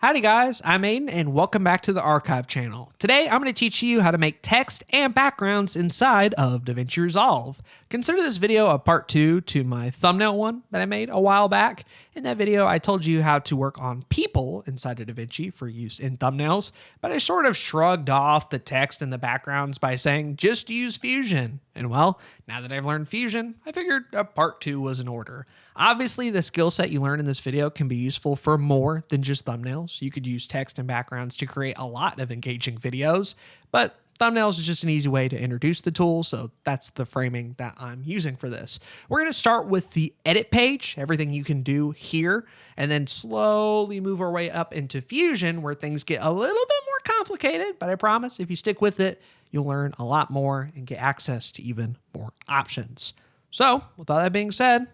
Howdy guys, I'm Aiden and welcome back to the Archive channel. Today I'm going to teach you how to make text and backgrounds inside of Davinci Resolve. Consider this video a part 2 to my thumbnail one that I made a while back. In that video I told you how to work on people inside of Davinci for use in thumbnails, but I sort of shrugged off the text and the backgrounds by saying just use Fusion. And well, now that I've learned Fusion, I figured a part 2 was in order. Obviously, the skill set you learn in this video can be useful for more than just thumbnails. You could use text and backgrounds to create a lot of engaging videos, but thumbnails is just an easy way to introduce the tool, so that's the framing that I'm using for this. We're going to start with the edit page, everything you can do here, and then slowly move our way up into Fusion where things get a little bit more complicated, but I promise if you stick with it, you'll learn a lot more and get access to even more options. So, with all that being said,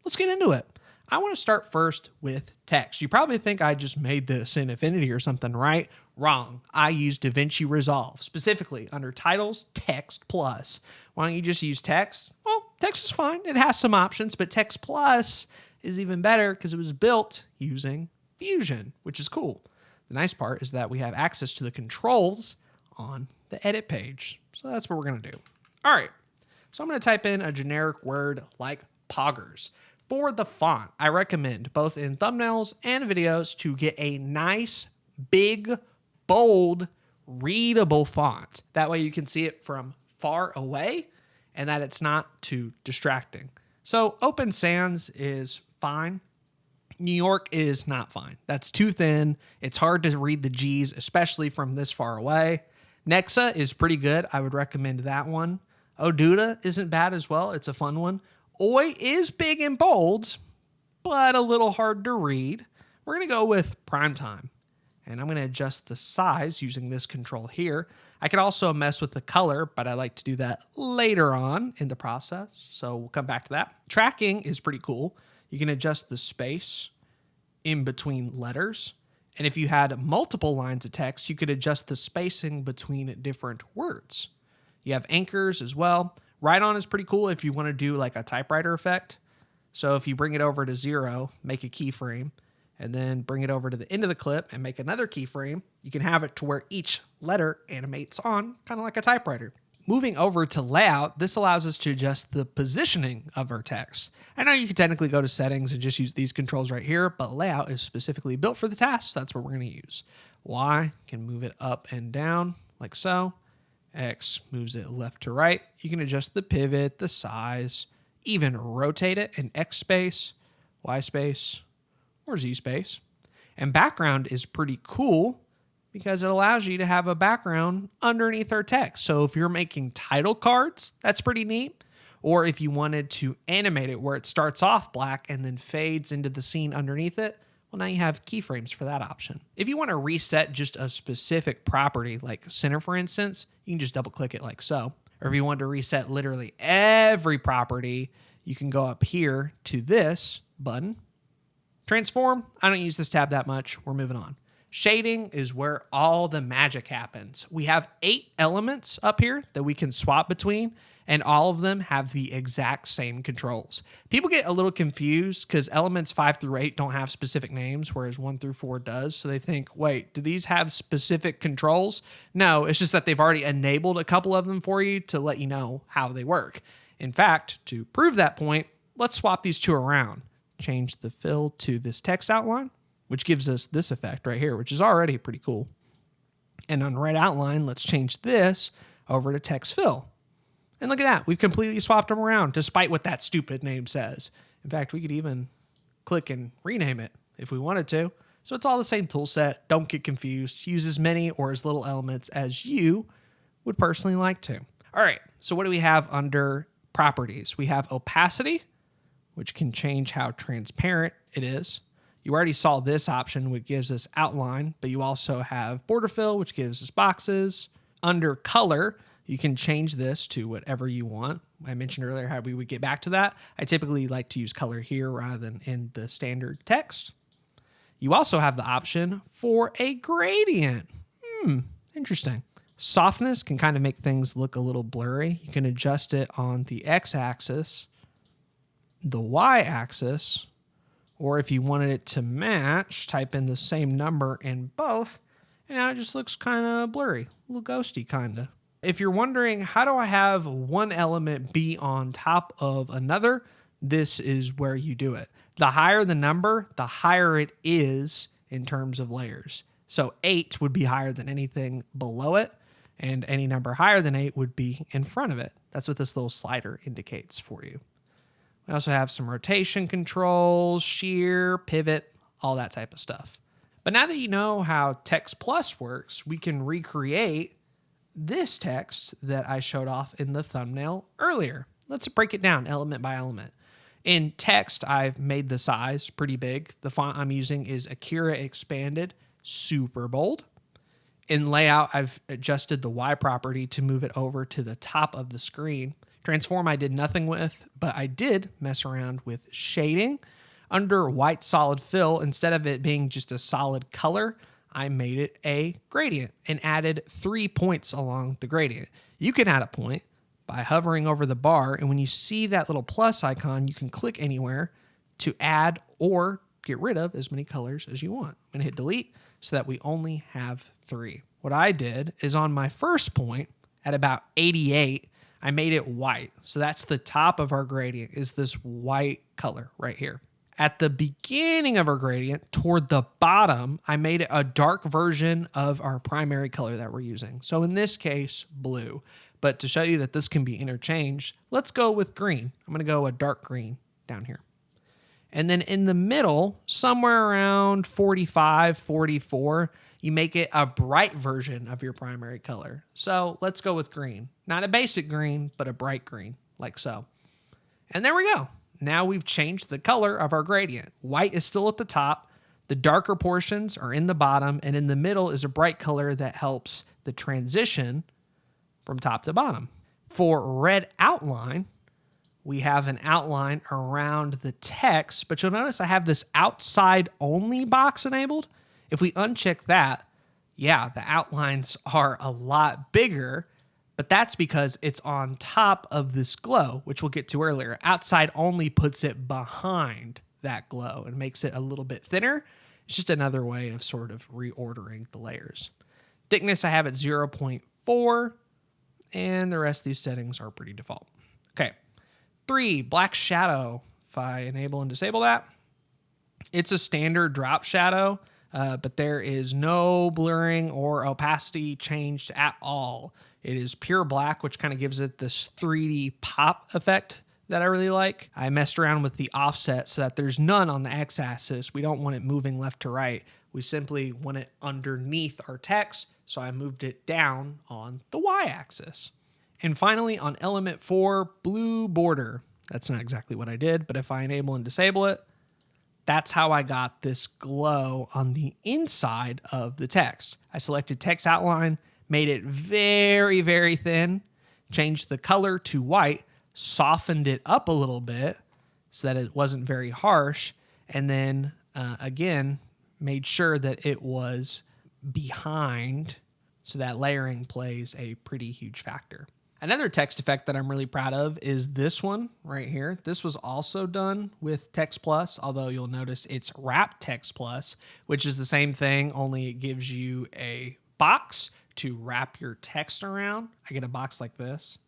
let's get into it. I want to start first with text. You probably think I just made this in Affinity or something, right? Wrong. I use Davinci Resolve, specifically under Titles, Text Plus. Why don't you just use text? Well, text is fine. It has some options, but Text Plus is even better because it was built using Fusion, which is cool. The nice part is that we have access to the controls on the edit page. So that's what we're going to do. All right. So I'm going to type in a generic word like poggers. For the font, I recommend both in thumbnails and videos to get a nice, big, bold, readable font. That way you can see it from far away and that it's not too distracting. So Open Sans is fine. New York is not fine. That's too thin. It's hard to read the G's, especially from this far away. Nexa is pretty good. I would recommend that one. Oduda isn't bad as well. It's a fun one. Oi is big and bold, but a little hard to read. We're going to go with Primetime, and I'm going to adjust the size using this control here. I can also mess with the color, but I like to do that later on in the process, so we'll come back to that. Tracking is pretty cool. You can adjust the space in between letters, and if you had multiple lines of text, you could adjust the spacing between different words. You have anchors as well. Write on is pretty cool if you want to do like a typewriter effect. So if you bring it over to 0, make a keyframe, and then bring it over to the end of the clip and make another keyframe, you can have it to where each letter animates on, kind of like a typewriter. Moving over to layout, this allows us to adjust the positioning of our text. I know you can technically go to settings and just use these controls right here, but layout is specifically built for the task, so that's what we're going to use. Y can move it up and down like so. X moves it left to right. You can adjust the pivot, the size, even rotate it in X space, Y space, or Z space. And background is pretty cool because it allows you to have a background underneath our text. So if you're making title cards, that's pretty neat. Or if you wanted to animate it where it starts off black and then fades into the scene underneath it, well, now you have keyframes for that option. If you want to reset just a specific property, like center, for instance, you can just double click it like so. Or if you want to reset literally every property, you can go up here to this button. Transform, I don't use this tab that much. We're moving on. Shading is where all the magic happens. We have 8 elements up here that we can swap between, and all of them have the exact same controls. People get a little confused because elements 5 through 8 don't have specific names, whereas 1 through 4 does. So they think, wait, do these have specific controls? No, it's just that they've already enabled a couple of them for you to let you know how they work. In fact, to prove that point, let's swap these 2 around. Change the fill to this text outline, which gives us this effect right here, which is already pretty cool. And on right outline, let's change this over to text fill. And look at that. We've completely swapped them around, despite what that stupid name says. In fact, we could even click and rename it if we wanted to. So it's all the same tool set. Don't get confused. Use as many or as little elements as you would personally like to. All right. So what do we have under properties? We have opacity, which can change how transparent it is. You already saw this option, which gives us outline, but you also have border fill, which gives us boxes. Under color, you can change this to whatever you want. I mentioned earlier how we would get back to that. I typically like to use color here rather than in the standard text. You also have the option for a gradient. Interesting. Softness can kind of make things look a little blurry. You can adjust it on the X-axis, the Y-axis, Or if you wanted it to match, type in the same number in both, and now it just looks kind of blurry, a little ghosty kind of. If you're wondering, how do I have one element be on top of another? This is where you do it. The higher the number, the higher it is in terms of layers. So 8 would be higher than anything below it, and any number higher than 8 would be in front of it. That's what this little slider indicates for you. We also have some rotation controls, shear, pivot, all that type of stuff. But now that you know how Text Plus works, we can recreate this text that I showed off in the thumbnail earlier. Let's break it down element by element. In text, I've made the size pretty big. The font I'm using is Akira Expanded, super bold. In layout, I've adjusted the Y property to move it over to the top of the screen. Transform I did nothing with, but I did mess around with shading. Under white solid fill, instead of it being just a solid color, I made it a gradient and added 3 points along the gradient. You can add a point by hovering over the bar, and when you see that little plus icon, you can click anywhere to add or get rid of as many colors as you want. I'm going to hit delete so that we only have 3. What I did is on my first point at about 88, I made it white. So that's the top of our gradient, is this white color right here. At the beginning of our gradient, toward the bottom, I made it a dark version of our primary color that we're using. So in this case, blue. But to show you that this can be interchanged, let's go with green. I'm going to go a dark green down here. And then in the middle, somewhere around 45, 44, you make it a bright version of your primary color. So let's go with green. Not a basic green, but a bright green, like so. And there we go. Now we've changed the color of our gradient. White is still at the top. The darker portions are in the bottom, and in the middle is a bright color that helps the transition from top to bottom. For red outline, we have an outline around the text, but you'll notice I have this outside only box enabled. If we uncheck that, yeah, the outlines are a lot bigger, but that's because it's on top of this glow, which we'll get to earlier. Outside only puts it behind that glow and makes it a little bit thinner. It's just another way of sort of reordering the layers. Thickness I have at 0.4, and the rest of these settings are pretty default. Okay, 3, black shadow. If I enable and disable that, it's a standard drop shadow, but there is no blurring or opacity changed at all. It is pure black, which kind of gives it this 3D pop effect that I really like. I messed around with the offset so that there's none on the x-axis. We don't want it moving left to right. We simply want it underneath our text, so I moved it down on the y-axis. And finally, on element 4, blue border. That's not exactly what I did, but if I enable and disable it, that's how I got this glow on the inside of the text. I selected text outline, made it very, very thin, changed the color to white, softened it up a little bit so that it wasn't very harsh, and then again, made sure that it was behind, so that layering plays a pretty huge factor. Another text effect that I'm really proud of is this one right here. This was also done with Text Plus, although you'll notice it's Wrap Text Plus, which is the same thing, only it gives you a box to wrap your text around. I get a box like this,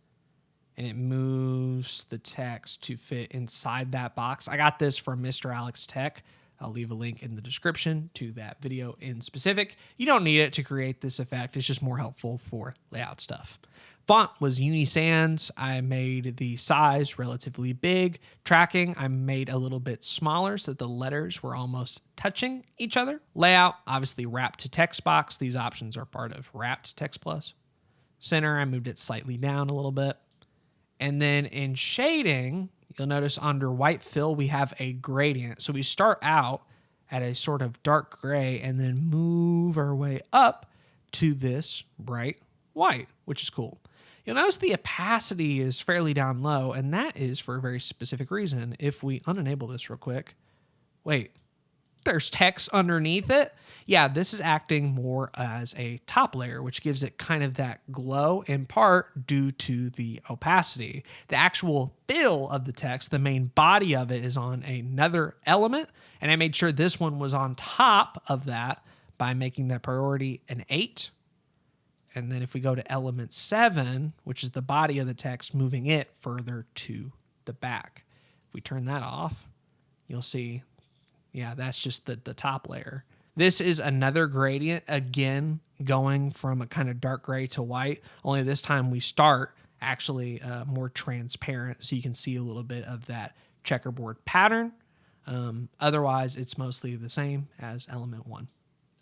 and it moves the text to fit inside that box. I got this from Mr. Alex Tech. I'll leave a link in the description to that video in specific. You don't need it to create this effect. It's just more helpful for layout stuff. Font was Unisans. I made the size relatively big. Tracking, I made a little bit smaller so that the letters were almost touching each other. Layout, obviously wrapped to text box. These options are part of Wrapped Text Plus. Center, I moved it slightly down a little bit. And then in shading, you'll notice under white fill, we have a gradient. So we start out at a sort of dark gray and then move our way up to this bright white, which is cool. You'll notice the opacity is fairly down low, and that is for a very specific reason. If we unenable this real quick, wait, there's text underneath it. Yeah, this is acting more as a top layer, which gives it kind of that glow in part due to the opacity. The actual fill of the text, the main body of it, is on another element, and I made sure this one was on top of that by making that priority an 8. And then if we go to element 7, which is the body of the text, moving it further to the back. If we turn that off, you'll see, yeah, that's just the top layer. This is another gradient, again, going from a kind of dark gray to white, only this time we start actually more transparent so you can see a little bit of that checkerboard pattern. Otherwise, it's mostly the same as element 1.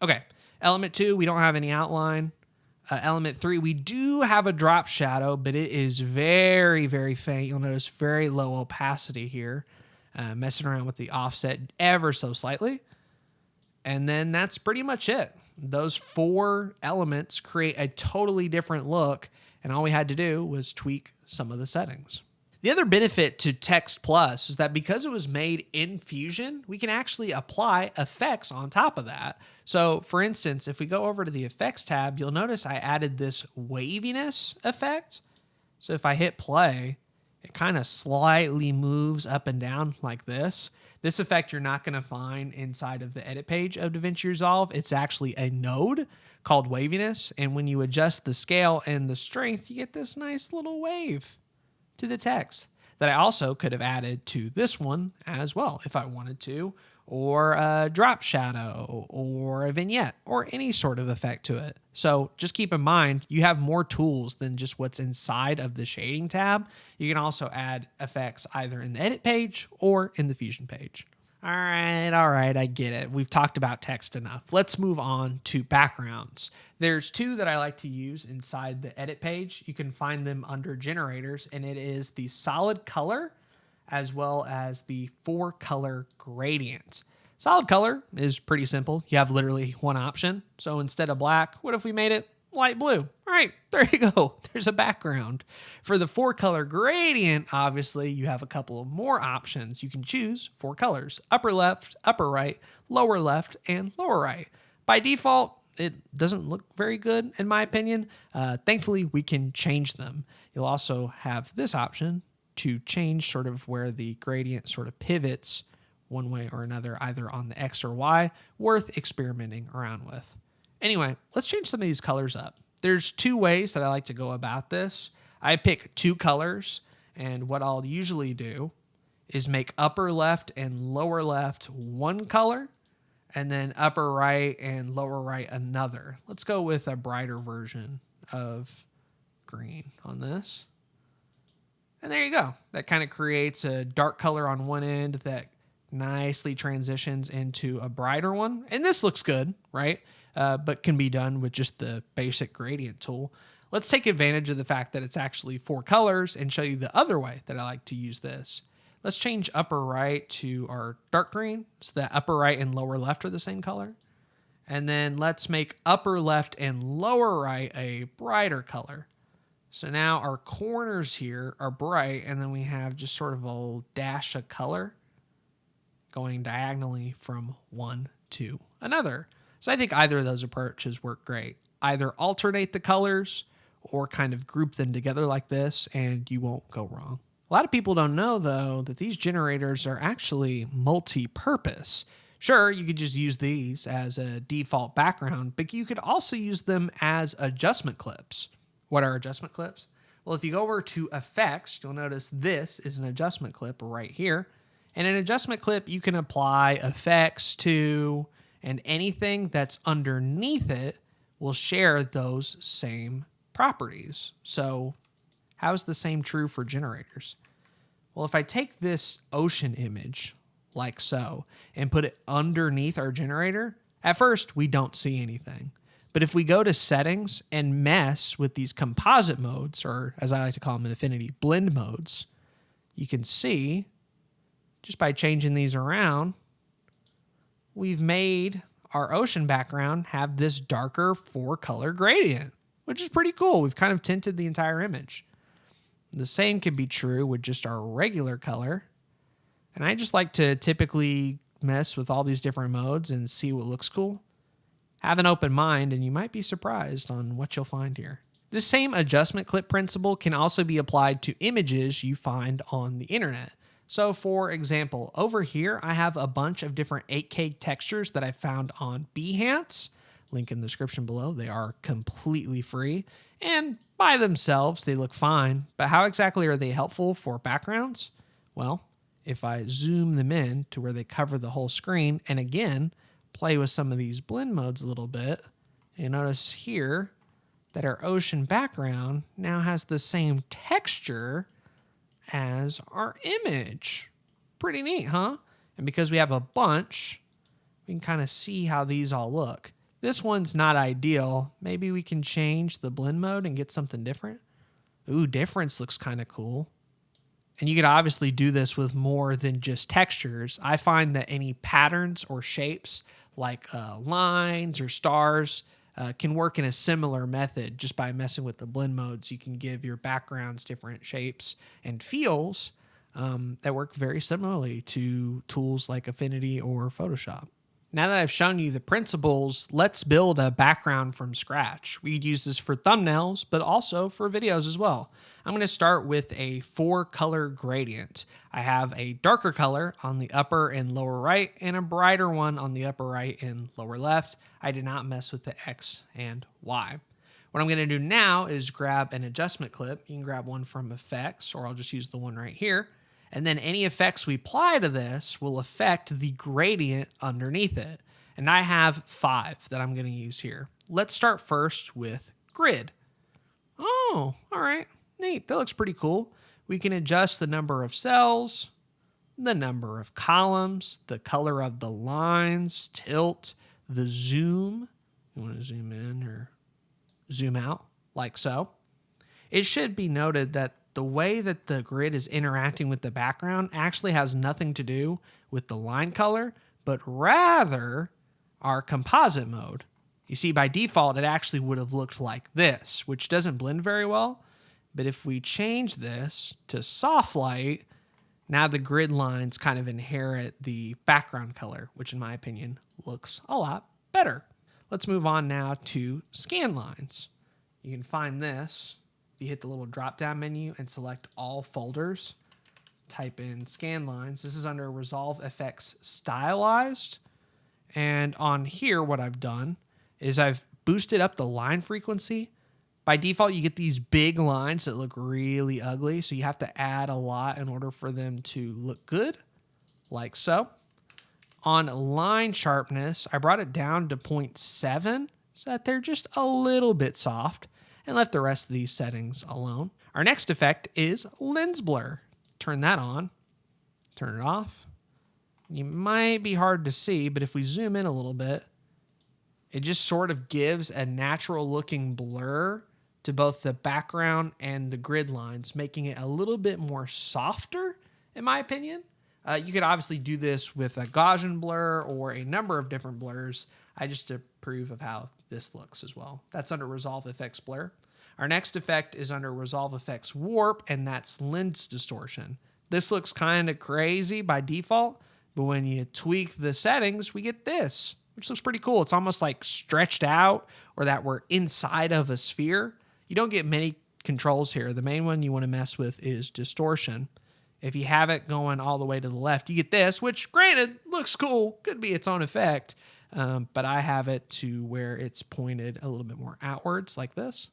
Okay, element 2, we don't have any outline. Element 3, we do have a drop shadow, but it is very, very faint. You'll notice very low opacity here, messing around with the offset ever so slightly. And then that's pretty much it. Those 4 elements create a totally different look, and all we had to do was tweak some of the settings. The other benefit to Text Plus is that because it was made in Fusion, we can actually apply effects on top of that. So for instance, if we go over to the Effects tab, you'll notice I added this waviness effect. So if I hit play, it kind of slightly moves up and down like this. This effect you're not going to find inside of the edit page of Davinci Resolve. It's actually a node called waviness, and when you adjust the scale and the strength, you get this nice little wave to the text that I also could have added to this one as well if I wanted to, or a drop shadow or a vignette or any sort of effect to it. So just keep in mind, you have more tools than just what's inside of the shading tab. You can also add effects either in the edit page or in the Fusion page. All right, I get it. We've talked about text enough. Let's move on to backgrounds. There's 2 that I like to use inside the edit page. You can find them under generators, and it is the solid color as well as the 4-color gradient. Solid color is pretty simple. You have literally one option. So instead of black, what if we made it light blue? All right, there you go. There's a background. For the 4-color gradient, obviously, you have a couple of more options. You can choose 4 colors: upper left, upper right, lower left, and lower right. By default, it doesn't look very good, in my opinion. Thankfully, we can change them. You'll also have this option to change sort of where the gradient sort of pivots one way or another, either on the X or Y, worth experimenting around with. Anyway, let's change some of these colors up. There's 2 ways that I like to go about this. I pick 2 colors, and what I'll usually do is make upper left and lower left one color, and then upper right and lower right another. Let's go with a brighter version of green on this. And there you go. That kind of creates a dark color on one end that nicely transitions into a brighter one. And this looks good, right? But can be done with just the basic gradient tool. Let's take advantage of the fact that it's actually 4 colors and show you the other way that I like to use this. Let's change upper right to our dark green so that upper right and lower left are the same color. And then let's make upper left and lower right a brighter color. So now our corners here are bright, and then we have just sort of a dash of color going diagonally from one to another. So I think either of those approaches work great. Either alternate the colors or kind of group them together like this, and you won't go wrong. A lot of people don't know, though, that these generators are actually multi-purpose. Sure, you could just use these as a default background, but you could also use them as adjustment clips. What are adjustment clips? Well, if you go over to effects, you'll notice this is an adjustment clip right here. And an adjustment clip you can apply effects to, and anything that's underneath it will share those same properties. So how is the same true for generators? Well, if I take this ocean image like so and put it underneath our generator, at first we don't see anything. But if we go to settings and mess with these composite modes, or as I like to call them in Affinity, blend modes, you can see just by changing these around, we've made our ocean background have this darker 4-color gradient, which is pretty cool. We've kind of tinted the entire image. The same can be true with just our regular color. And I just like to typically mess with all these different modes and see what looks cool? Have an open mind and you might be surprised on what you'll find here. This same adjustment clip principle can also be applied to images you find on the internet. So for example, over here, I have a bunch of different 8K textures that I found on Behance. Link in the description below. They are completely free. And by themselves, they look fine. But how exactly are they helpful for backgrounds? Well, if I zoom them in to where they cover the whole screen, and again, play with some of these blend modes a little bit, you notice here that our ocean background now has the same texture as our image. Pretty neat, huh? And because we have a bunch, we can kind of see how these all look. This one's not ideal. Maybe we can change the blend mode and get something different. Ooh, difference looks kind of cool. And you could obviously do this with more than just textures. I find that any patterns or shapes like lines or stars can work in a similar method just by messing with the blend modes. You can give your backgrounds different shapes and feels that work very similarly to tools like Affinity or Photoshop. Now that I've shown you the principles, let's build a background from scratch. We could use this for thumbnails, but also for videos as well. I'm going to start with a 4-color gradient. I have a darker color on the upper and lower right and a brighter one on the upper right and lower left. I did not mess with the X and Y. What I'm going to do now is grab an adjustment clip. You can grab one from Effects, or I'll just use the one right here. And then any effects we apply to this will affect the gradient underneath it. And I have 5 that I'm going to use here. Let's start first with grid. Oh, all right. Neat. That looks pretty cool. We can adjust the number of cells, the number of columns, the color of the lines, tilt, the zoom. You want to zoom in or zoom out like so. It should be noted that the way that the grid is interacting with the background actually has nothing to do with the line color, but rather our composite mode. You see, by default, it actually would have looked like this, which doesn't blend very well. But if we change this to soft light, now the grid lines kind of inherit the background color, which in my opinion looks a lot better. Let's move on now to scan lines. You can find this if you hit the little drop-down menu and select all folders. Type in scan lines. This is under Resolve Effects Stylized. And on here, what I've done is I've boosted up the line frequency. By default, you get these big lines that look really ugly, so you have to add a lot in order for them to look good, like so. On line sharpness, I brought it down to 0.7 so that they're just a little bit soft, and left the rest of these settings alone. Our next effect is lens blur. Turn that on, turn it off. You might be hard to see, but if we zoom in a little bit, it just sort of gives a natural looking blur to both the background and the grid lines, making it a little bit more softer, in my opinion. You could obviously do this with a Gaussian blur or a number of different blurs. I just approve of how this looks as well. That's under Resolve Effects Blur. Our next effect is under Resolve Effects Warp, and that's lens distortion. This looks kind of crazy by default, but when you tweak the settings, we get this, which looks pretty cool. It's almost like stretched out, or that we're inside of a sphere. You don't get many controls here. The main one you want to mess with is distortion. If you have it going all the way to the left, you get this, which granted looks cool, could be its own effect, but I have it to where it's pointed a little bit more outwards like this.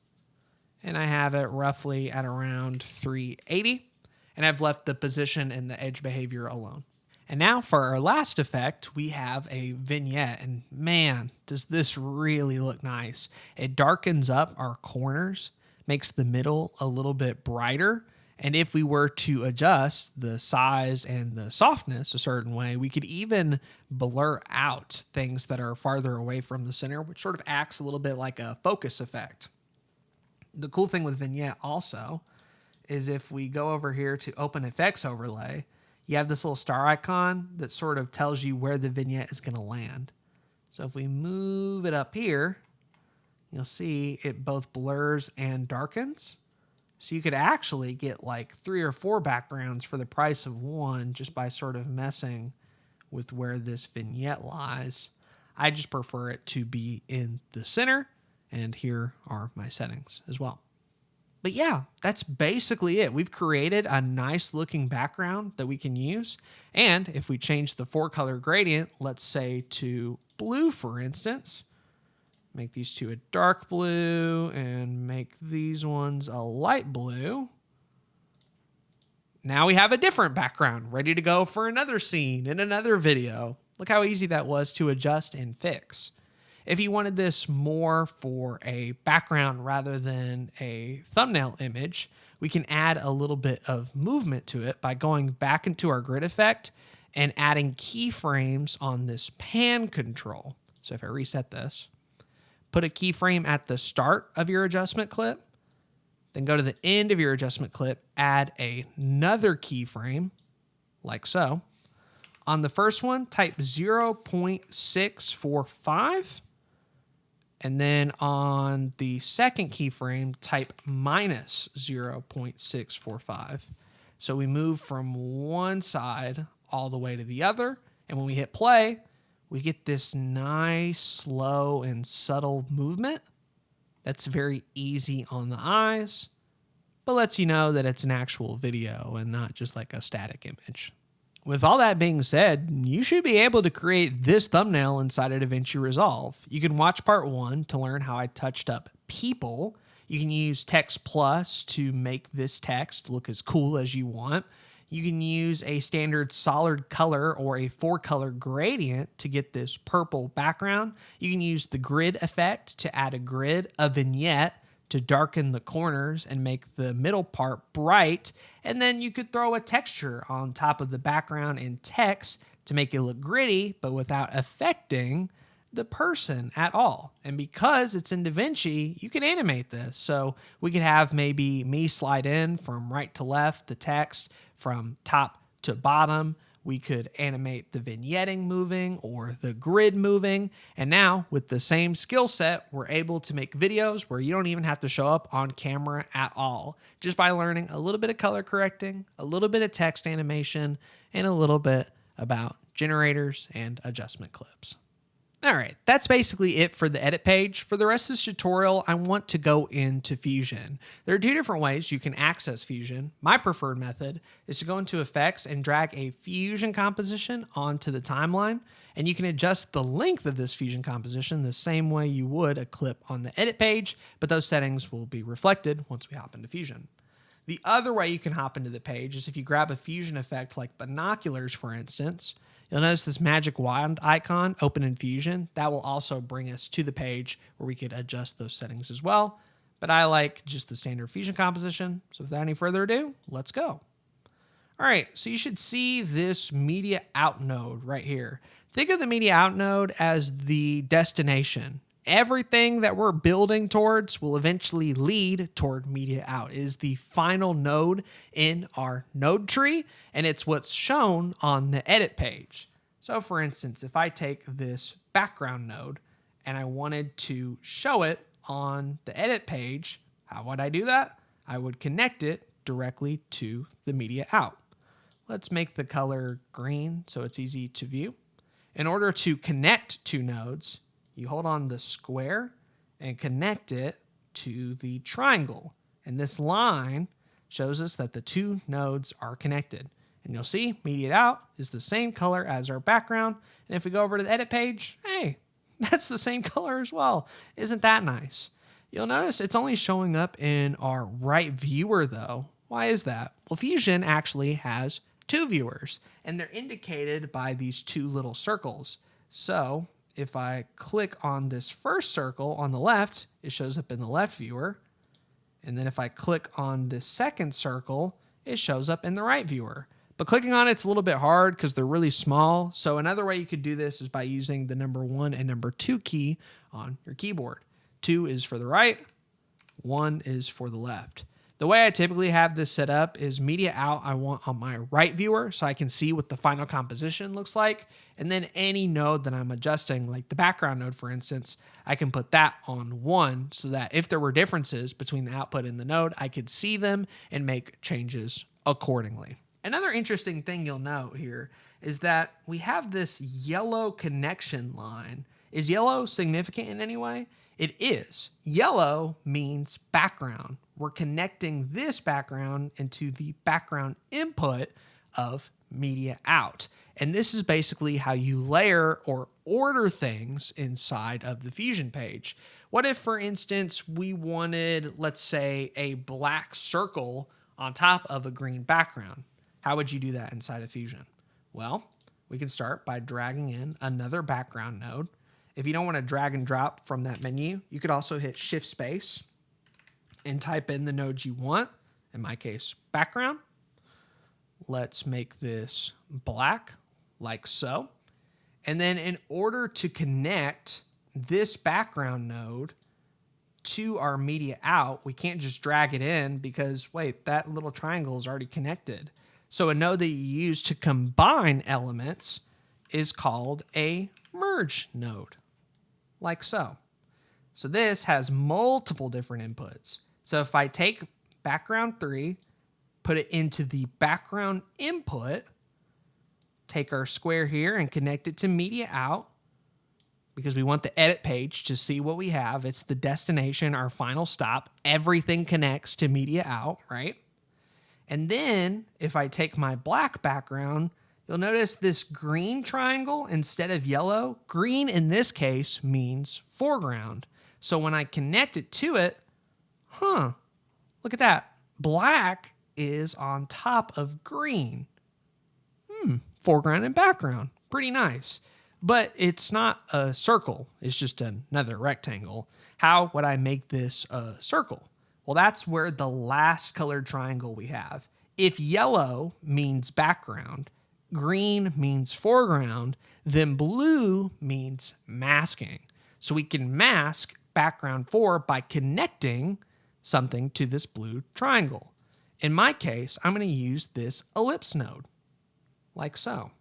And I have it roughly at around 380, and I've left the position and the edge behavior alone. And now for our last effect, we have a vignette, and man, does this really look nice. It darkens up our corners, makes the middle a little bit brighter, and if we were to adjust the size and the softness a certain way, we could even blur out things that are farther away from the center, which sort of acts a little bit like a focus effect. The cool thing with vignette also is if we go over here to Open Effects Overlay, you have this little star icon that sort of tells you where the vignette is going to land. So if we move it up here, you'll see it both blurs and darkens. So you could actually get like 3 or 4 backgrounds for the price of one just by sort of messing with where this vignette lies. I just prefer it to be in the center, and here are my settings as well. But yeah, that's basically it. We've created a nice looking background that we can use. And if we change the 4-color gradient, let's say to blue, for instance, make these two a dark blue and make these ones a light blue. Now we have a different background ready to go for another scene in another video. Look how easy that was to adjust and fix. If you wanted this more for a background rather than a thumbnail image, we can add a little bit of movement to it by going back into our grid effect and adding keyframes on this pan control. So if I reset this, put a keyframe at the start of your adjustment clip, then go to the end of your adjustment clip, add another keyframe, like so. On the first one, type 0.645. And then on the second keyframe, type minus 0.645. So we move from one side all the way to the other. And when we hit play, we get this nice, slow, and subtle movement. That's very easy on the eyes, but lets you know that it's an actual video and not just like a static image. With all that being said, you should be able to create this thumbnail inside of Davinci Resolve. You can watch part 1 to learn how I touched up people. You can use Text Plus to make this text look as cool as you want. You can use a standard solid color or a 4-color gradient to get this purple background. You can use the grid effect to add a grid, a vignette, to darken the corners and make the middle part bright. And then you could throw a texture on top of the background and text to make it look gritty, but without affecting the person at all. And because it's in Davinci, you can animate this. So we could have maybe me slide in from right to left, the text from top to bottom. We could animate the vignetting moving or the grid moving. And now with the same skill set, we're able to make videos where you don't even have to show up on camera at all, just by learning a little bit of color correcting, a little bit of text animation, and a little bit about generators and adjustment clips. All right, that's basically it for the edit page. For the rest of this tutorial, I want to go into Fusion. There are 2 different ways you can access Fusion. My preferred method is to go into Effects and drag a Fusion composition onto the timeline, and you can adjust the length of this Fusion composition the same way you would a clip on the edit page, but those settings will be reflected once we hop into Fusion. The other way you can hop into the page is if you grab a Fusion effect like binoculars, for instance. You'll notice this magic wand icon open in Fusion. That will also bring us to the page where we could adjust those settings as well. But I like just the standard Fusion composition. So without any further ado, let's go. All right, so you should see this media out node right here. Think of the media out node as the destination. Everything that we're building towards will eventually lead toward media out. It is the final node in our node tree, and it's what's shown on the edit page. So for instance, if I take this background node and I wanted to show it on the edit page, how would I do that? I would connect it directly to the media out. Let's make the color green so it's easy to view. In order to connect 2 nodes, you hold on the square and connect it to the triangle. And this line shows us that the 2 nodes are connected. And you'll see media out is the same color as our background. And if we go over to the edit page, hey, that's the same color as well. Isn't that nice? You'll notice it's only showing up in our right viewer though. Why is that? Well, Fusion actually has 2 viewers, and they're indicated by these 2 little circles. So if I click on this first circle on the left, it shows up in the left viewer. And then if I click on this second circle, it shows up in the right viewer. But clicking on it's a little bit hard because they're really small. So another way you could do this is by using the number 1 and number 2 key on your keyboard. 2 is for the right, 1 is for the left. The way I typically have this set up is media out I want on my right viewer so I can see what the final composition looks like. And then any node that I'm adjusting, like the background node, for instance, I can put that on 1 so that if there were differences between the output and the node, I could see them and make changes accordingly. Another interesting thing you'll note here is that we have this yellow connection line. Is yellow significant in any way? It is. Yellow means background. We're connecting this background into the background input of media out. And this is basically how you layer or order things inside of the Fusion page. What if, for instance, we wanted, let's say, a black circle on top of a green background? How would you do that inside of Fusion? Well, we can start by dragging in another background node. If you don't want to drag and drop from that menu, you could also hit Shift Space and type in the nodes you want. In my case, background. Let's make this black, like so. And then in order to connect this background node to our media out, we can't just drag it in because, wait, that little triangle is already connected. So a node that you use to combine elements is called a merge node, like so. So this has multiple different inputs. So if I take background 3, put it into the background input, take our square here and connect it to media out, because we want the edit page to see what we have. It's the destination, our final stop. Everything connects to media out, right? And then if I take my black background, you'll notice this green triangle instead of yellow. Green in this case means foreground. So when I connect it to it, look at that. Black is on top of green. Foreground and background. Pretty nice. But it's not a circle. It's just another rectangle. How would I make this a circle? Well, that's where the last colored triangle we have. If yellow means background, green means foreground, then blue means masking. So we can mask background 4 by connecting something to this blue triangle. In my case, I'm going to use this ellipse node, like so.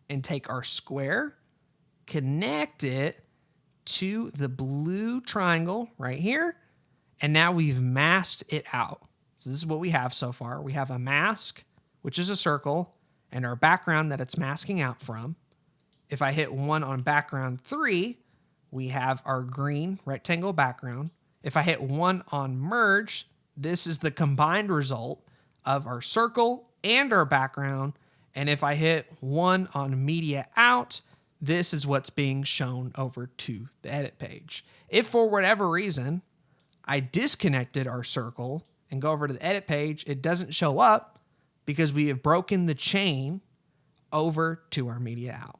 And take our square, connect it to the blue triangle right here, and now we've masked it out. So this is what we have so far. We have a mask, which is a circle, and our background that it's masking out from. If I hit 1 on background 3, we have our green rectangle background. If I hit 1 on merge, this is the combined result of our circle and our background. And if I hit 1 on media out, this is what's being shown over to the edit page. If for whatever reason I disconnected our circle and go over to the edit page, it doesn't show up because we have broken the chain over to our media out.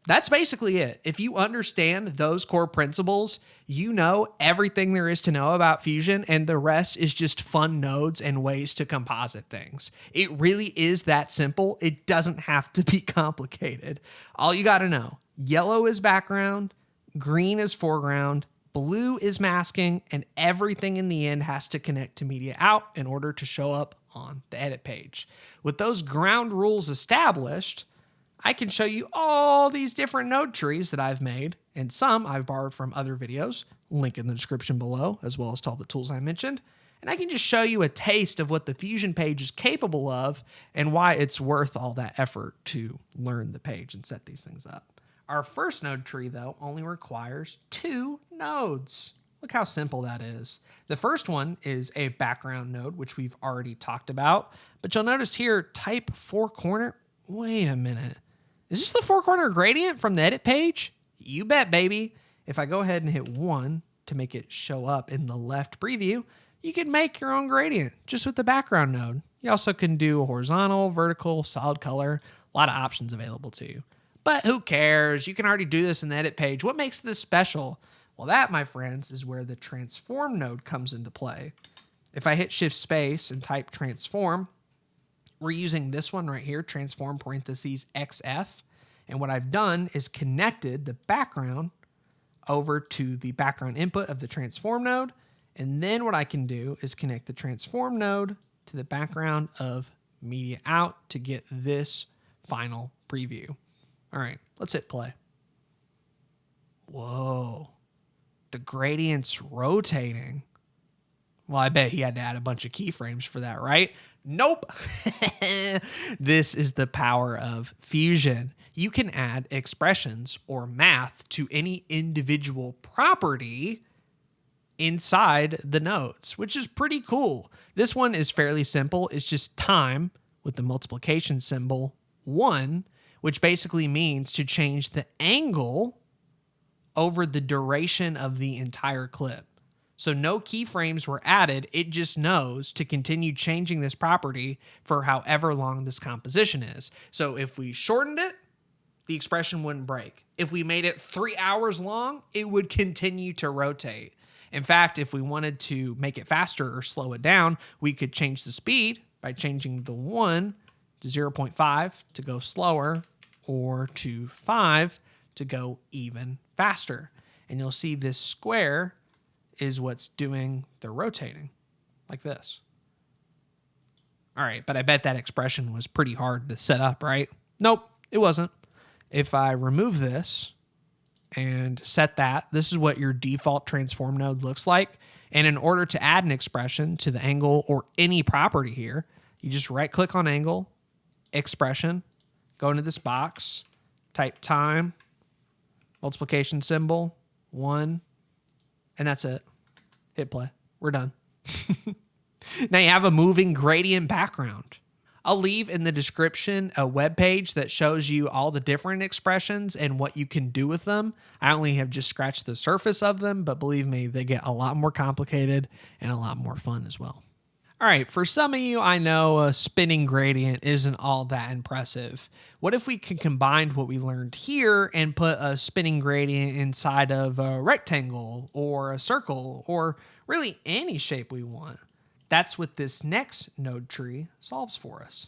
That's basically it. If you understand those core principles, you know everything there is to know about Fusion, and the rest is just fun nodes and ways to composite things. It really is that simple. It doesn't have to be complicated. All you got to know, yellow is background, green is foreground, blue is masking, and everything in the end has to connect to media out in order to show up on the edit page. With those ground rules established, I can show you all these different node trees that I've made, and some I've borrowed from other videos, link in the description below, as well as to all the tools I mentioned. And I can just show you a taste of what the Fusion page is capable of and why it's worth all that effort to learn the page and set these things up. Our first node tree, though, only requires 2 nodes. Look how simple that is. The first one is a background node, which we've already talked about, but you'll notice here, type 4-corner. Wait a minute. Is this the 4-corner gradient from the edit page? You bet, baby. If I go ahead and hit 1 to make it show up in the left preview, you can make your own gradient just with the background node. You also can do horizontal, vertical, solid color, a lot of options available to you. But who cares? You can already do this in the edit page. What makes this special? Well, that, my friends, is where the transform node comes into play. If I hit Shift Space and type transform, we're using this one right here, transform parentheses XF. And what I've done is connected the background over to the background input of the transform node. And then what I can do is connect the transform node to the background of media out to get this final preview. All right, let's hit play. Whoa, the gradient's rotating. Well, I bet he had to add a bunch of keyframes for that, right? Nope. This is the power of Fusion. You can add expressions or math to any individual property inside the nodes, which is pretty cool. This one is fairly simple. It's just time with the multiplication symbol 1, which basically means to change the angle over the duration of the entire clip. So no keyframes were added. It just knows to continue changing this property for however long this composition is. So if we shortened it, the expression wouldn't break. If we made it 3 hours long, it would continue to rotate. In fact, if we wanted to make it faster or slow it down, we could change the speed by changing the 1 to 0.5 to go slower, or to 5 to go even faster. And you'll see this square is what's doing the rotating, like this. All right, but I bet that expression was pretty hard to set up, right? Nope, it wasn't. If I remove this and set that, this is what your default transform node looks like. And in order to add an expression to the angle or any property here, you just right click on angle, expression, go into this box, type time, multiplication symbol, 1, and that's it. Hit play. We're done. Now you have a moving gradient background. I'll leave in the description a web page that shows you all the different expressions and what you can do with them. I only have just scratched the surface of them, but believe me, they get a lot more complicated and a lot more fun as well. All right, for some of you, I know a spinning gradient isn't all that impressive. What if we could combine what we learned here and put a spinning gradient inside of a rectangle or a circle or really any shape we want? That's what this next node tree solves for us.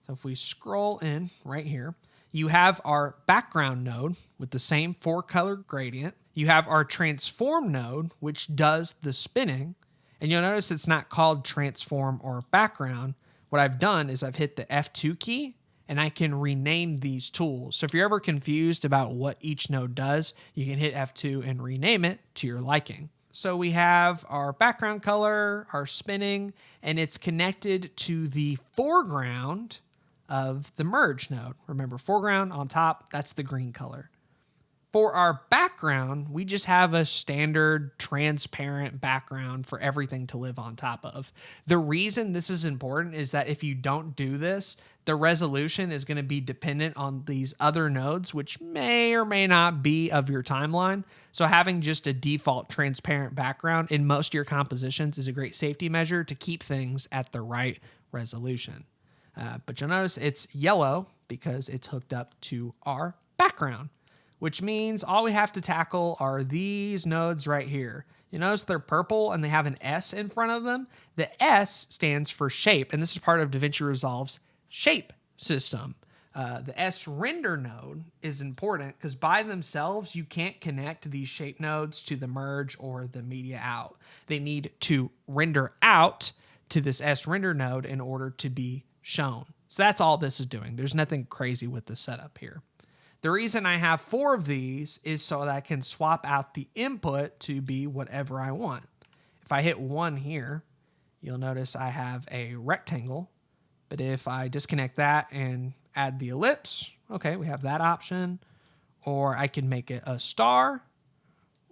So if we scroll in right here, you have our background node with the same 4-color gradient. You have our transform node, which does the spinning. And you'll notice it's not called transform or background. What I've done is I've hit the F2 key and I can rename these tools. So if you're ever confused about what each node does, you can hit F2 and rename it to your liking. So we have our background color, our spinning, and it's connected to the foreground of the merge node. Remember, foreground on top, that's the green color. For our background, we just have a standard transparent background for everything to live on top of. The reason this is important is that if you don't do this, the resolution is going to be dependent on these other nodes, which may or may not be of your timeline. So having just a default transparent background in most of your compositions is a great safety measure to keep things at the right resolution. But you'll notice it's yellow because it's hooked up to our background, which means all we have to tackle are these nodes right here. You notice they're purple and they have an S in front of them. The S stands for shape, and this is part of Davinci Resolve's shape system. The S render node is important because by themselves, you can't connect these shape nodes to the merge or the media out. They need to render out to this S render node in order to be shown. So that's all this is doing. There's nothing crazy with the setup here. The reason I have 4 of these is so that I can swap out the input to be whatever I want. If I hit 1 here, you'll notice I have a rectangle. But if I disconnect that and add the ellipse, okay, we have that option. Or I can make it a star,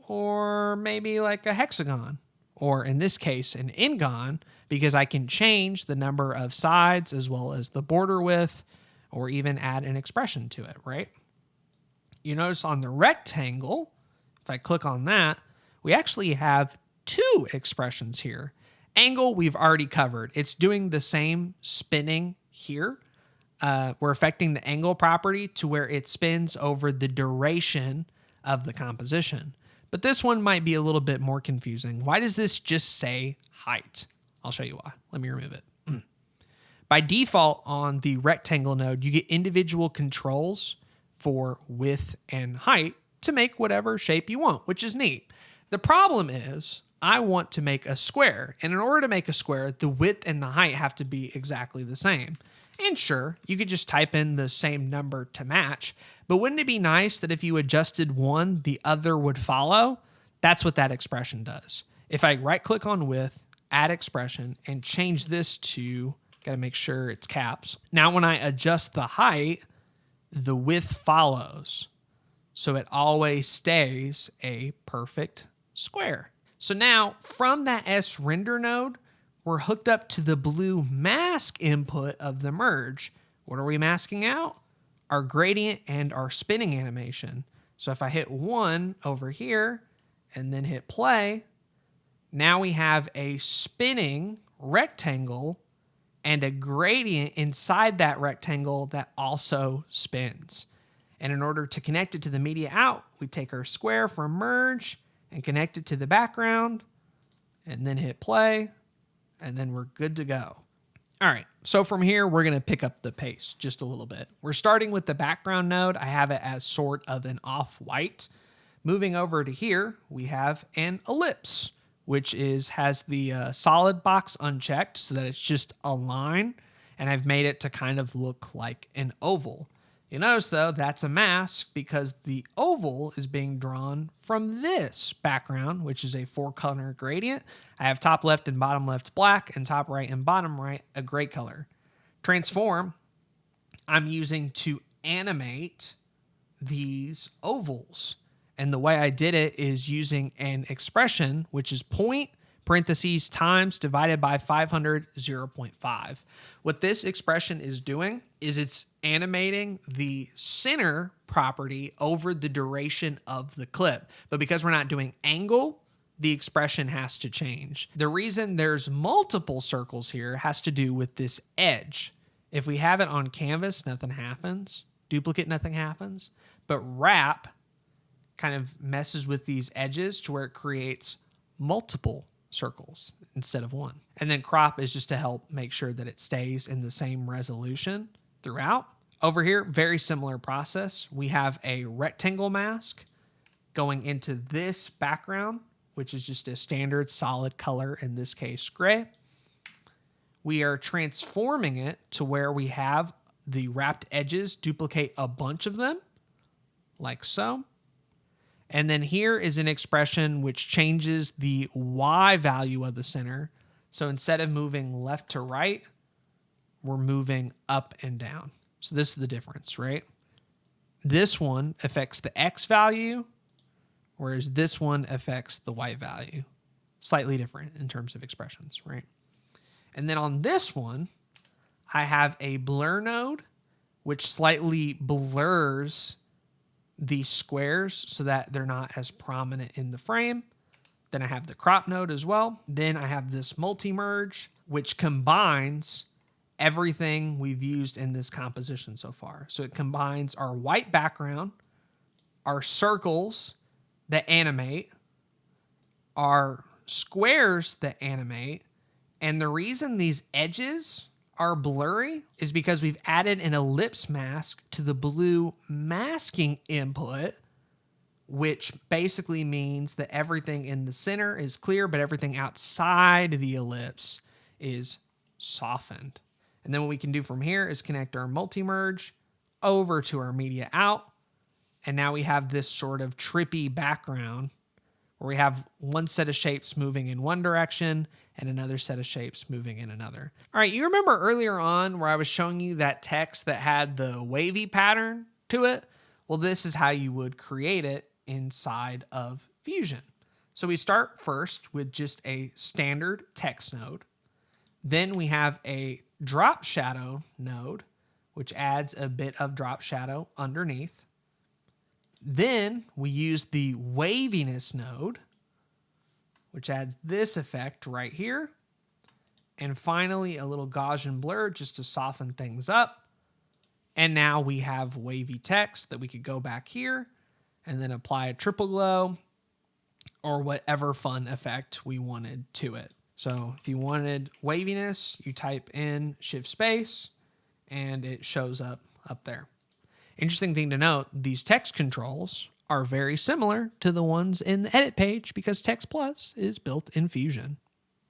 or maybe like a hexagon, or in this case, an ingon, because I can change the number of sides as well as the border width, or even add an expression to it, right? You notice on the rectangle, if I click on that, we actually have 2 expressions here. Angle, we've already covered. It's doing the same spinning here. We're affecting the angle property to where it spins over the duration of the composition. But this one might be a little bit more confusing. Why does this just say height? I'll show you why. Let me remove it. By default on the rectangle node, you get individual controls for width and height to make whatever shape you want, which is neat. The problem is I want to make a square, and in order to make a square, the width and the height have to be exactly the same. And sure, you could just type in the same number to match, but wouldn't it be nice that if you adjusted one, the other would follow? That's what that expression does. If I right click on width, add expression, and change this to, gotta make sure it's caps. Now when I adjust the height, the width follows. So it always stays a perfect square. So now from that S render node, we're hooked up to the blue mask input of the merge. What are we masking out? Our gradient and our spinning animation. So if I hit 1 over here and then hit play, now we have a spinning rectangle and a gradient inside that rectangle that also spins. And in order to connect it to the media out, we take our square from merge and connect it to the background and then hit play, and then we're good to go. All right, so from here, we're gonna pick up the pace just a little bit. We're starting with the background node. I have it as sort of an off-white. Moving over to here, we have an ellipse, which has the solid box unchecked so that it's just a line, and I've made it to kind of look like an oval. You notice though, that's a mask because the oval is being drawn from this background, which is a 4-color gradient. I have top left and bottom left black, and top right and bottom right a gray color. Transform, I'm using to animate these ovals. And the way I did it is using an expression, which is point parentheses times divided by 500, 0.5. What this expression is doing is it's animating the center property over the duration of the clip. But because we're not doing angle, the expression has to change. The reason there's multiple circles here has to do with this edge. If we have it on canvas, nothing happens. Duplicate, nothing happens. But wrap kind of messes with these edges to where it creates multiple circles instead of one. And then crop is just to help make sure that it stays in the same resolution throughout. Over here, very similar process. We have a rectangle mask going into this background, which is just a standard solid color, in this case, gray. We are transforming it to where we have the wrapped edges duplicate a bunch of them, like so. And then here is an expression which changes the Y value of the center. So instead of moving left to right, we're moving up and down. So this is the difference, right? This one affects the X value, whereas this one affects the Y value. Slightly different in terms of expressions, right? And then on this one, I have a blur node, which slightly blurs these squares so that they're not as prominent in the frame. Then I have the crop node as well. Then I have this multi-merge, which combines everything we've used in this composition so far. So it combines our white background, our circles that animate, our squares that animate, and the reason these edges are blurry is because we've added an ellipse mask to the blue masking input, which basically means that everything in the center is clear, but everything outside the ellipse is softened. And then what we can do from here is connect our multi-merge over to our media out. And now we have this sort of trippy background where we have one set of shapes moving in one direction and another set of shapes moving in another. All right, you remember earlier on where I was showing you that text that had the wavy pattern to it? Well, this is how you would create it inside of Fusion. So we start first with just a standard text node. Then we have a drop shadow node, which adds a bit of drop shadow underneath. Then we use the waviness node, which adds this effect right here. And finally, a little Gaussian blur just to soften things up. And now we have wavy text that we could go back here and then apply a triple glow or whatever fun effect we wanted to it. So if you wanted waviness, you type in shift space and it shows up there. Interesting thing to note, these text controls are very similar to the ones in the edit page because Text Plus is built in Fusion.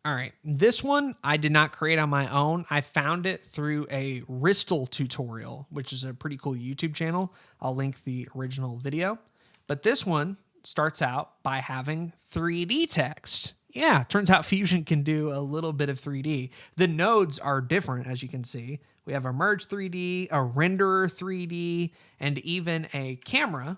All right, this one I did not create on my own. I found it through a Rystal tutorial, which is a pretty cool YouTube channel. I'll link the original video. But this one starts out by having 3D text. Yeah, turns out Fusion can do a little bit of 3D. The nodes are different, as you can see. We have a Merge 3D, a Renderer 3D, and even a camera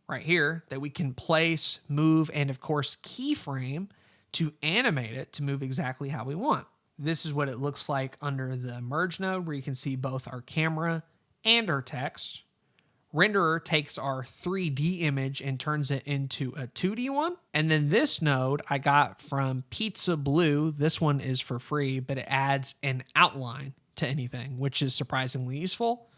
right here that we can place, move, and of course keyframe to animate it to move exactly how we want. This is what it looks like under the Merge node, where you can see both our camera and our text. Renderer takes our 3D image and turns it into a 2D one. And then this node I got from Pizzablu. This one is for free, but it adds an outline to anything, which is surprisingly useful.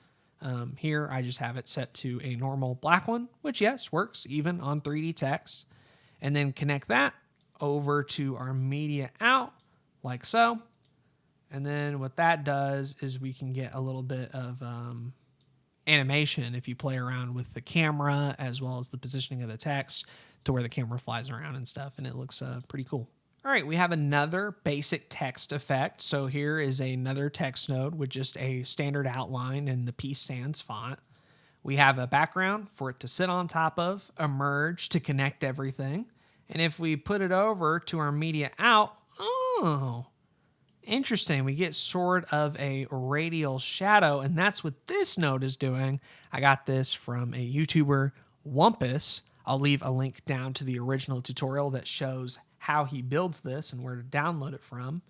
Here I just have it set to a normal black one, which yes, works even on 3D text. And then connect that over to our media out like so. And then what that does is we can get a little bit of animation if you play around with the camera as well as the positioning of the text to where the camera flies around and stuff, and it looks pretty cool. All right, we have another basic text effect. So here is another text node with just a standard outline in the Peace Sans font. We have a background for it to sit on top of, a merge to connect everything. And if we put it over to our media out, oh, interesting. We get sort of a radial shadow, and that's what this node is doing. I got this from a YouTuber, Wampus. I'll leave a link down to the original tutorial that shows how he builds this and where to download it from.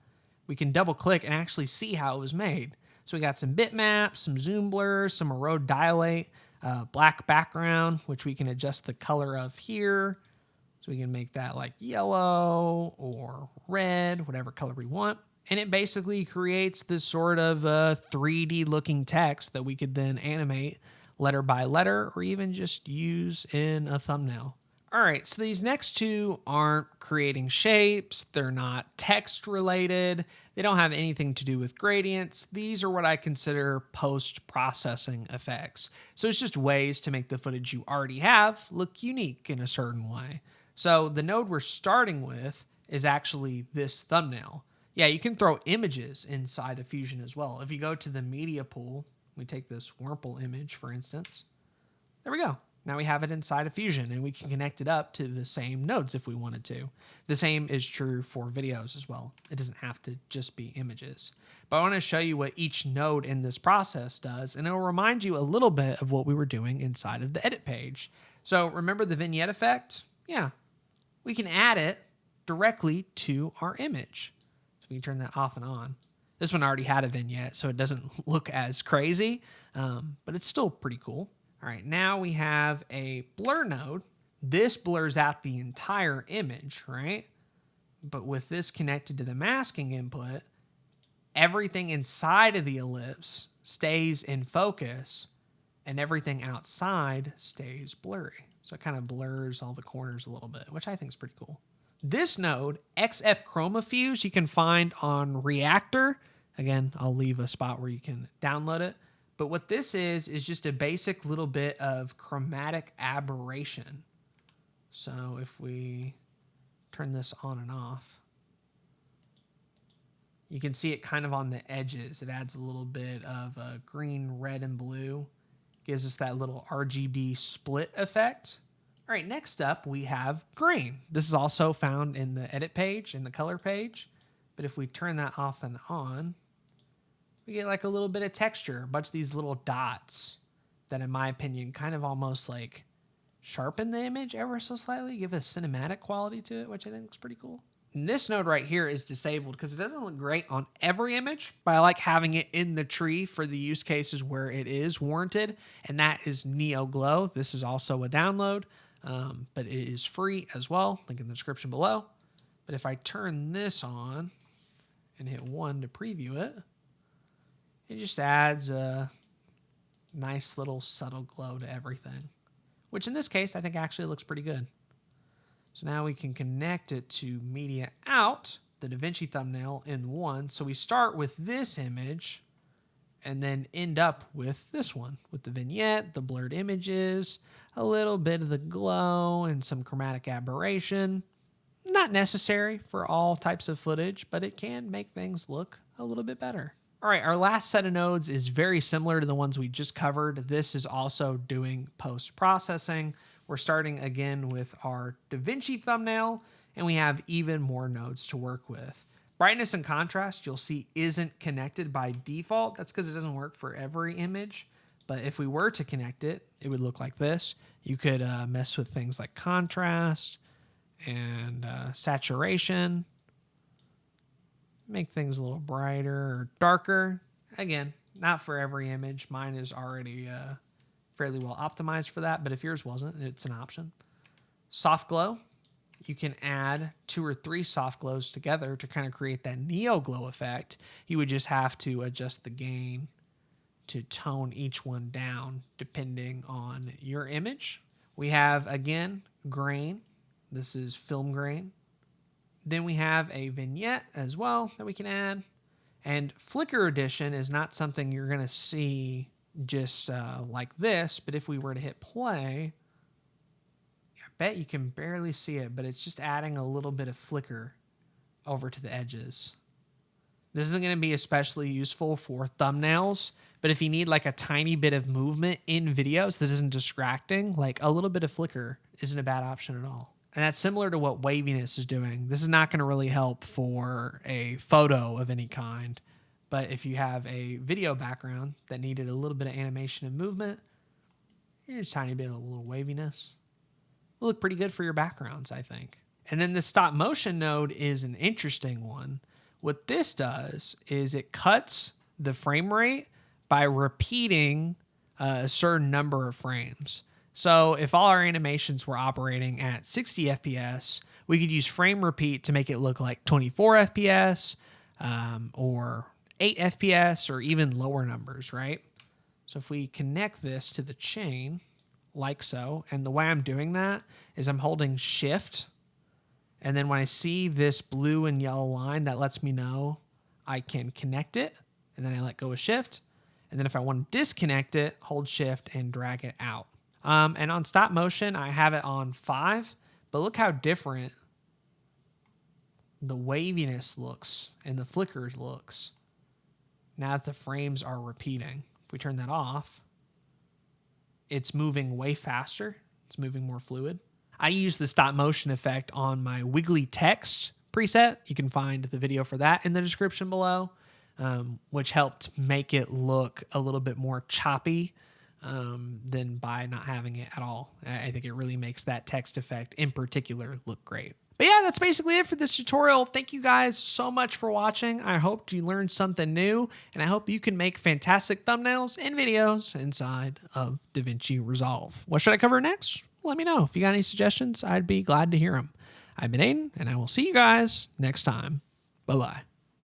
We can double click and actually see how it was made. So we got some bitmaps, some zoom blur, some erode dilate, black background, which we can adjust the color of here. So we can make that like yellow or red, whatever color we want. And it basically creates this sort of 3D looking text that we could then animate letter by letter or even just use in a thumbnail. All right, so these next two aren't creating shapes. They're not text related. They don't have anything to do with gradients. These are what I consider post-processing effects. So it's just ways to make the footage you already have look unique in a certain way. So the node we're starting with is actually this thumbnail. Yeah, you can throw images inside of Fusion as well. If you go to the media pool, we take this Wurmple image, for instance. There we go. Now we have it inside of Fusion, and we can connect it up to the same nodes if we wanted to. The same is true for videos as well. It doesn't have to just be images. But I want to show you what each node in this process does, and it'll remind you a little bit of what we were doing inside of the edit page. So remember the vignette effect? Yeah, we can add it directly to our image. So we can turn that off and on. This one already had a vignette, so it doesn't look as crazy, but it's still pretty cool. All right, now we have a blur node. This blurs out the entire image, right? But with this connected to the masking input, everything inside of the ellipse stays in focus and everything outside stays blurry. So it kind of blurs all the corners a little bit, which I think is pretty cool. This node, XFChromaFuse, you can find on Reactor. Again, I'll leave a spot where you can download it. But what this is just a basic little bit of chromatic aberration. So if we turn this on and off, you can see it kind of on the edges. It adds a little bit of green, red, and blue. Gives us that little RGB split effect. All right, next up we have grain. This is also found in the edit page, in the color page. But if we turn that off and on, we get like a little bit of texture, a bunch of these little dots that, in my opinion, kind of almost like sharpen the image ever so slightly, give a cinematic quality to it, which I think looks pretty cool. And this node right here is disabled because it doesn't look great on every image, but I like having it in the tree for the use cases where it is warranted, and that is Neoglow. This is also a download, but it is free as well. Link in the description below. But if I turn this on and hit 1 to preview it, it just adds a nice little subtle glow to everything, which in this case, I think actually looks pretty good. So now we can connect it to media out, the Davinci thumbnail in 1. So we start with this image and then end up with this one with the vignette, the blurred images, a little bit of the glow and some chromatic aberration. Not necessary for all types of footage, but it can make things look a little bit better. All right, our last set of nodes is very similar to the ones we just covered. This is also doing post-processing. We're starting again with our Davinci thumbnail, and we have even more nodes to work with. Brightness and contrast, you'll see, isn't connected by default. That's because it doesn't work for every image. But if we were to connect it, it would look like this. You could mess with things like contrast and saturation. Make things a little brighter or darker. Again, not for every image. Mine is already fairly well optimized for that. But if yours wasn't, it's an option. Soft glow. You can add 2 or 3 soft glows together to kind of create that Neoglow effect. You would just have to adjust the gain to tone each one down depending on your image. We have, again, grain. This is film grain. Then we have a vignette as well that we can add. And flicker addition is not something you're going to see just like this, but if we were to hit play, bet you can barely see it, but it's just adding a little bit of flicker over to the edges. This isn't going to be especially useful for thumbnails, but if you need like a tiny bit of movement in videos that isn't distracting, like a little bit of flicker isn't a bad option at all. And that's similar to what waviness is doing. This is not going to really help for a photo of any kind, but if you have a video background that needed a little bit of animation and movement, here's a tiny bit of a little waviness. Will look pretty good for your backgrounds, I think. And then the stop motion node is an interesting one. What this does is it cuts the frame rate by repeating a certain number of frames. So if all our animations were operating at 60 FPS, we could use frame repeat to make it look like 24 FPS or 8 FPS or even lower numbers, right? So if we connect this to the chain, like so. And the way I'm doing that is I'm holding shift. And then when I see this blue and yellow line, that lets me know I can connect it. And then I let go of shift. And then if I want to disconnect it, hold shift and drag it out. And on stop motion, I have it on 5. But look how different the waviness looks and the flicker looks now that the frames are repeating. If we turn that off, it's moving way faster. It's moving more fluid. I use the stop motion effect on my Wiggly text preset. You can find the video for that in the description below, which helped make it look a little bit more choppy than by not having it at all. I think it really makes that text effect in particular look great. But yeah, that's basically it for this tutorial. Thank you guys so much for watching. I hope you learned something new, and I hope you can make fantastic thumbnails and videos inside of Davinci Resolve. What should I cover next? Let me know. If you got any suggestions, I'd be glad to hear them. I've been Aiden, and I will see you guys next time. Bye-bye.